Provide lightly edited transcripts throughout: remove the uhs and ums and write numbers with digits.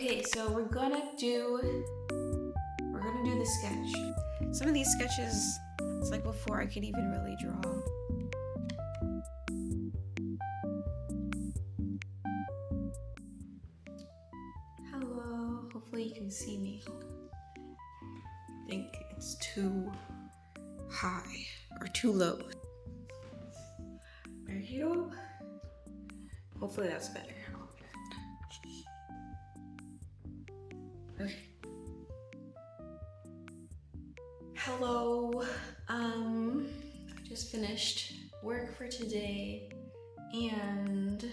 Okay, so we're gonna do the sketch. Some of these sketches, it's like before I could even really draw. Hello, hopefully you can see me. I think it's too high or too low. There you go. Hopefully that's better. Okay. Hello. I just finished work for today and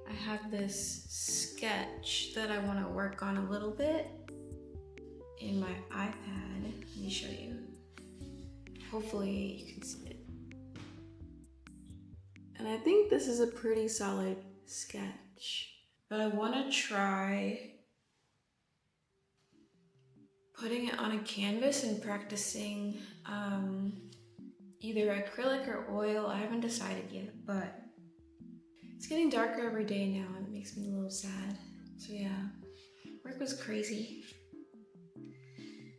I have this sketch that I want to work on a little bit in my iPad. Let me show you. Hopefully you can see it. And I think this is a pretty solid sketch, but I want to try putting it on a canvas and practicing either acrylic or oil. I haven't decided yet, but it's getting darker every day now and it makes me a little sad. So yeah, work was crazy.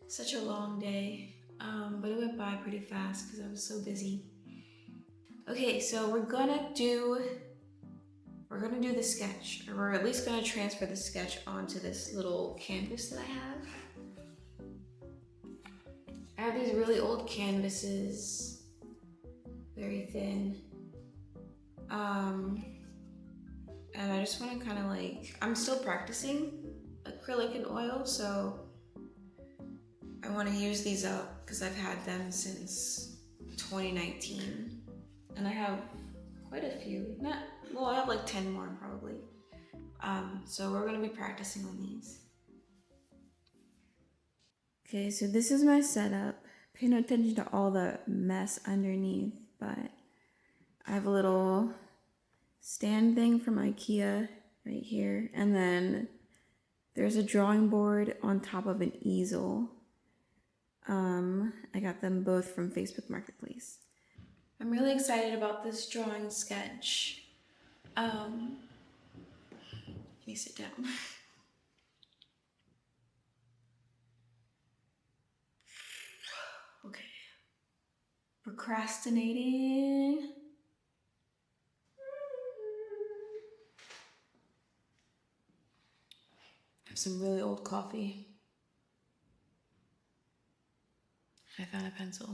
Such a long day, but it went by pretty fast because I was so busy. Okay, so we're gonna do the sketch, or we're at least gonna transfer the sketch onto this little canvas that I have. I have these really old canvases, very thin. And I just want to kind of like, I'm still practicing acrylic and oil, so I want to use these up because I've had them since 2019. And I have quite a few, I have like 10 more probably. So we're gonna be practicing on these. Okay, so this is my setup. Pay no attention to all the mess underneath, but I have a little stand thing from IKEA right here. And then there's a drawing board on top of an easel. I got them both from Facebook Marketplace. I'm really excited about this drawing sketch. Let me sit down. Okay. Procrastinating. I have some really old coffee. I found a pencil.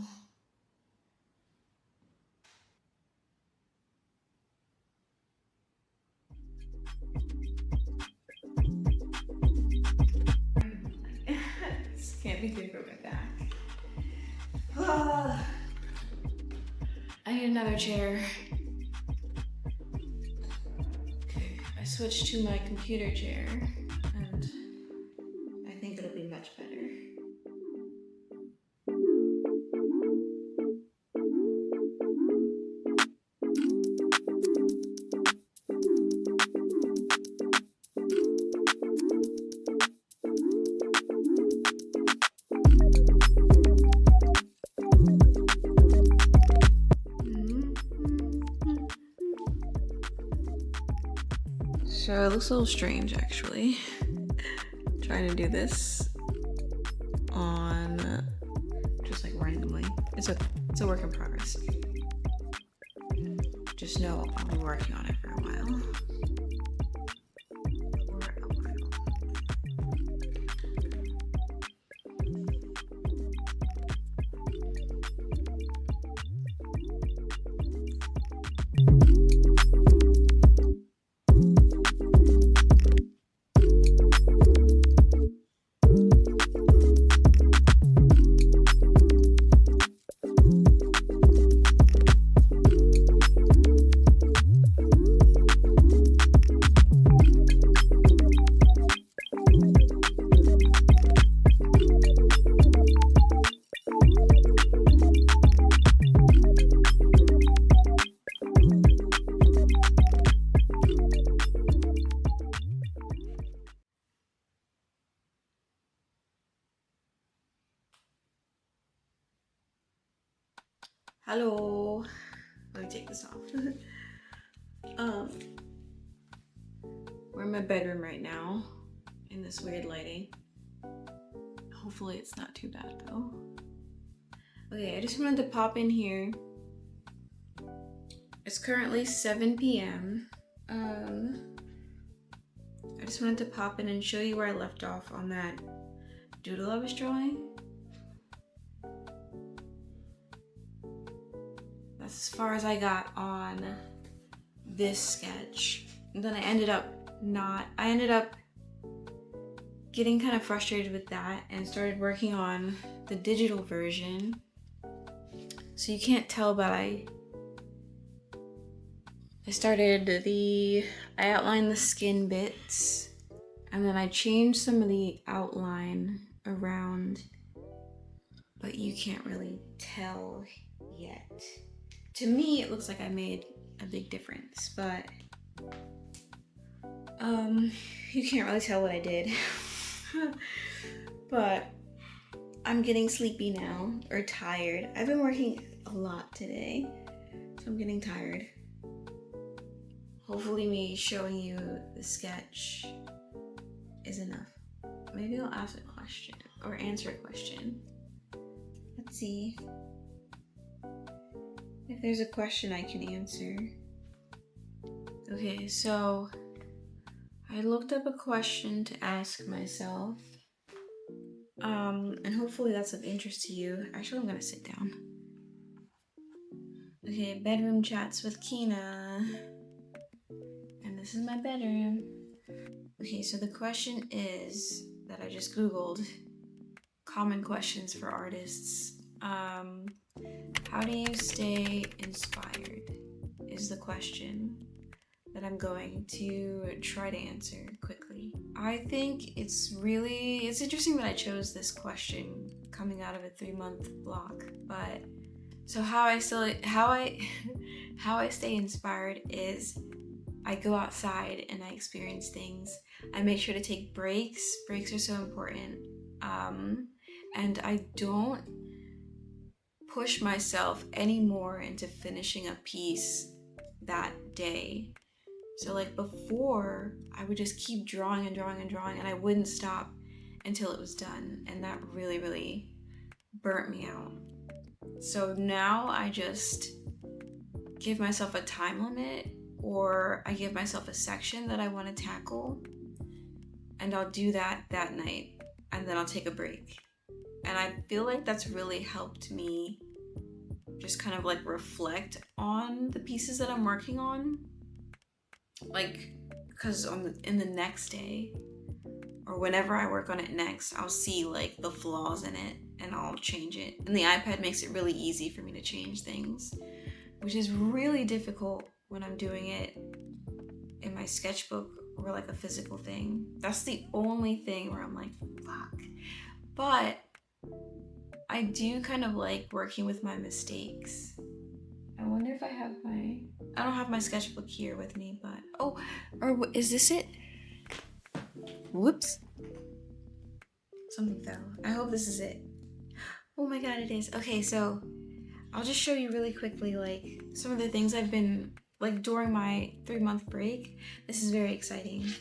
This can't be good for my back. I need another chair. Okay, I switched to my computer chair and I think it'll be much better. So it looks a little strange actually, trying to do this on just like randomly. It's a work in progress. Just know I'll be working on it for a while. Hello. Let me take this off. We're in my bedroom right now in this this weird lighting. Hopefully it's not too bad though. Okay, I just wanted to pop in here. It's currently 7 p.m. I just wanted to pop in and show you where I left off on that doodle I was drawing. That's as far as I got on this sketch. And then I ended up getting kind of frustrated with that and started working on the digital version. So you can't tell, but I outlined the skin bits, and then I changed some of the outline around, but you can't really tell yet. To me, it looks like I made a big difference, but you can't really tell what I did. But I'm getting sleepy now, or tired. I've been working a lot today, so I'm getting tired. Hopefully me showing you the sketch is enough. Maybe I'll ask a question or answer a question. Let's see if there's a question I can answer. Okay, so I looked up a question to ask myself. And hopefully that's of interest to you. Actually, I'm gonna sit down. Okay, bedroom chats with Kina. And this is my bedroom. Okay, so the question is that I just Googled common questions for artists. How do you stay inspired is the question that I'm going to try to answer quickly. I think it's interesting that I chose this question coming out of a 3-month block. But so how I stay inspired is I go outside and I experience things. I make sure to take breaks. Breaks are so important. And I don't push myself anymore into finishing a piece that day. So like before, I would just keep drawing and drawing and drawing, and I wouldn't stop until it was done. And that really, really burnt me out. So now I just give myself a time limit, or I give myself a section that I want to tackle, and I'll do that night, and then I'll take a break. And I feel like that's really helped me just kind of like reflect on the pieces that I'm working on. Like, because in the next day, or whenever I work on it next, I'll see like the flaws in it and I'll change it. And the iPad makes it really easy for me to change things, which is really difficult when I'm doing it in my sketchbook or like a physical thing. That's the only thing where I'm like, fuck. But I do kind of like working with my mistakes. I wonder if I don't have my sketchbook here with me, but, is this it? Whoops. Something fell. I hope this is it. Oh my god, it is. Okay, so I'll just show you really quickly, like, some of the things I've been, like, during my 3-month break. This is very exciting.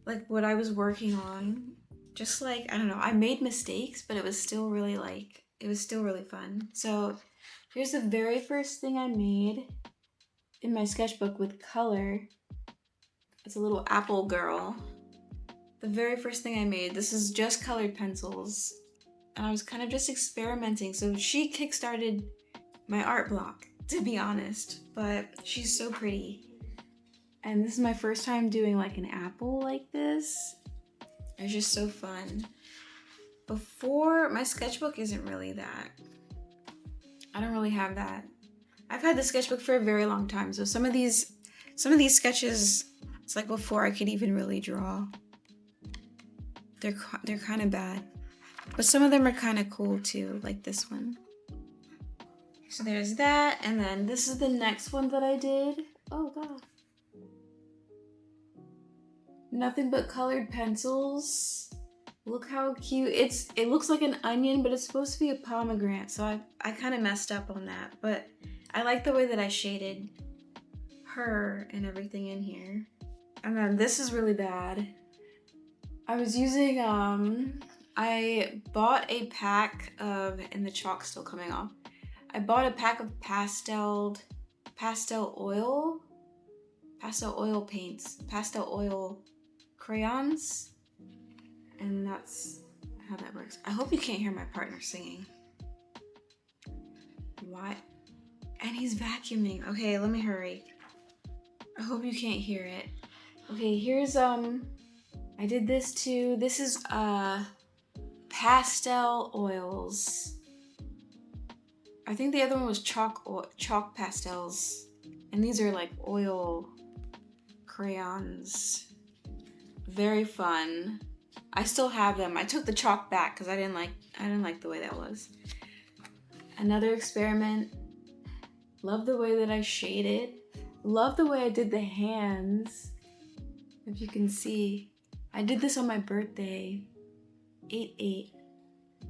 Like, what I was working on, just like, I don't know, I made mistakes, but it was still really, fun. So here's the very first thing I made in my sketchbook with color. It's a little apple girl. The very first thing I made, this is just colored pencils. And I was kind of just experimenting. So she kickstarted my art block, to be honest. But she's so pretty. And this is my first time doing like an apple like this. It's just so fun. Before, my sketchbook isn't really that. I don't really have that. I've had the sketchbook for a very long time. So some of these sketches, it's like before I could even really draw. They're kind of bad. But some of them are kind of cool too, like this one. So there's that, and then this is the next one that I did. Oh god. Nothing but colored pencils. Look how cute. It looks like an onion, but it's supposed to be a pomegranate, so I kind of messed up on that. But I like the way that I shaded her and everything in here. And then this is really bad. I was using, I bought a pack of, and the chalk's still coming off. I bought a pack of pastel oil paints, pastel oil crayons, and that's how that works. I hope you can't hear my partner singing. What? And he's vacuuming. Okay, let me hurry. I hope you can't hear it. Okay, here's, I did this too. This is, pastel oils. I think the other one was chalk pastels. And these are like oil crayons. Very fun. I still have them. I took the chalk back because I didn't like the way that was. Another experiment. Love the way that I shaded. Love the way I did the hands. If you can see. I did this on my birthday. 8/8.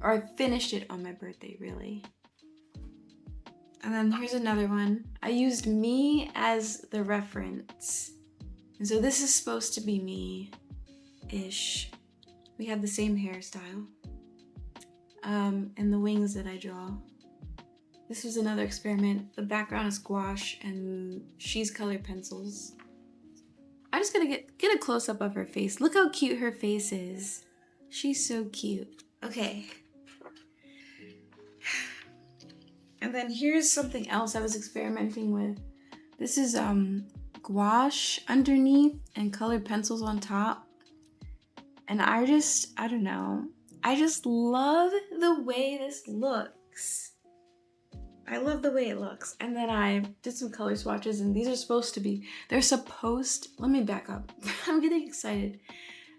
Or I finished it on my birthday, really. And then here's another one. I used me as the reference. And so this is supposed to be me-ish. We have the same hairstyle. And the wings that I draw. This was another experiment. The background is gouache and she's colored pencils. I'm just gonna get a close-up of her face. Look how cute her face is. She's so cute. Okay. And then here's something else I was experimenting with. This is gouache underneath and colored pencils on top. And I don't know. I just love the way this looks. I love the way it looks. And then I did some color swatches and these are supposed to be, let me back up. I'm getting excited.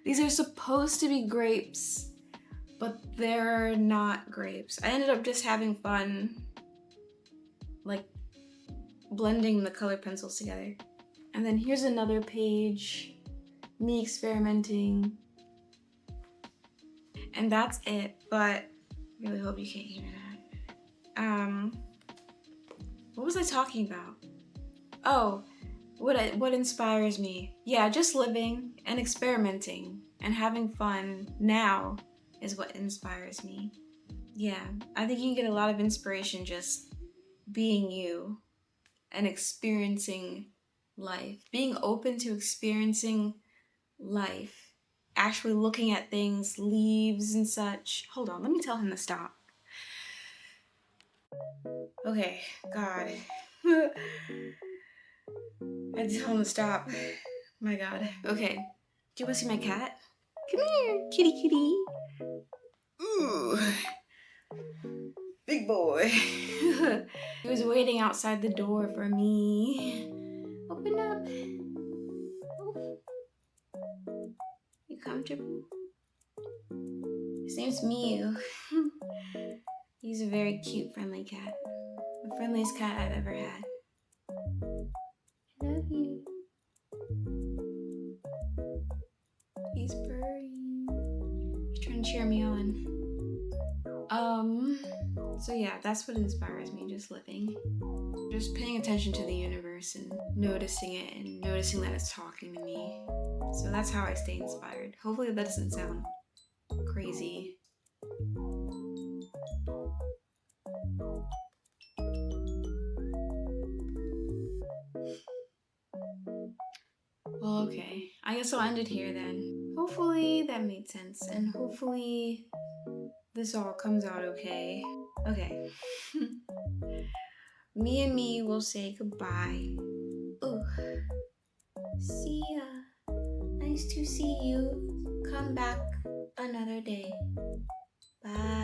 These are supposed to be grapes, but they're not grapes. I ended up just having fun, like blending the colored pencils together. And then here's another page, me experimenting. And that's it, but I really hope you can't hear that. What was I talking about? Oh, what inspires me? Yeah, just living and experimenting and having fun now is what inspires me. Yeah, I think you can get a lot of inspiration just being you and experiencing life. Being open to experiencing life. Actually looking at things, leaves and such. Hold on, let me tell him to stop. Okay, God. I had to tell him to stop. My God. Okay. Do you want to see my cat? Come here, kitty kitty. Ooh. Big boy. He was waiting outside the door for me. Open up. You comfortable? His name's Mew. He's a very cute, friendly cat. The friendliest cat I've ever had. I love you. He's purring. He's trying to cheer me on. So yeah, that's what inspires me, just living. Just paying attention to the universe and noticing it and noticing that it's talking to me. So that's how I stay inspired. Hopefully that doesn't sound crazy. Well, okay. I guess I'll end it here then. Hopefully that made sense, and hopefully this all comes out okay. Okay. Me and me will say goodbye. Ooh. See ya. Nice to see you. Come back another day. Bye.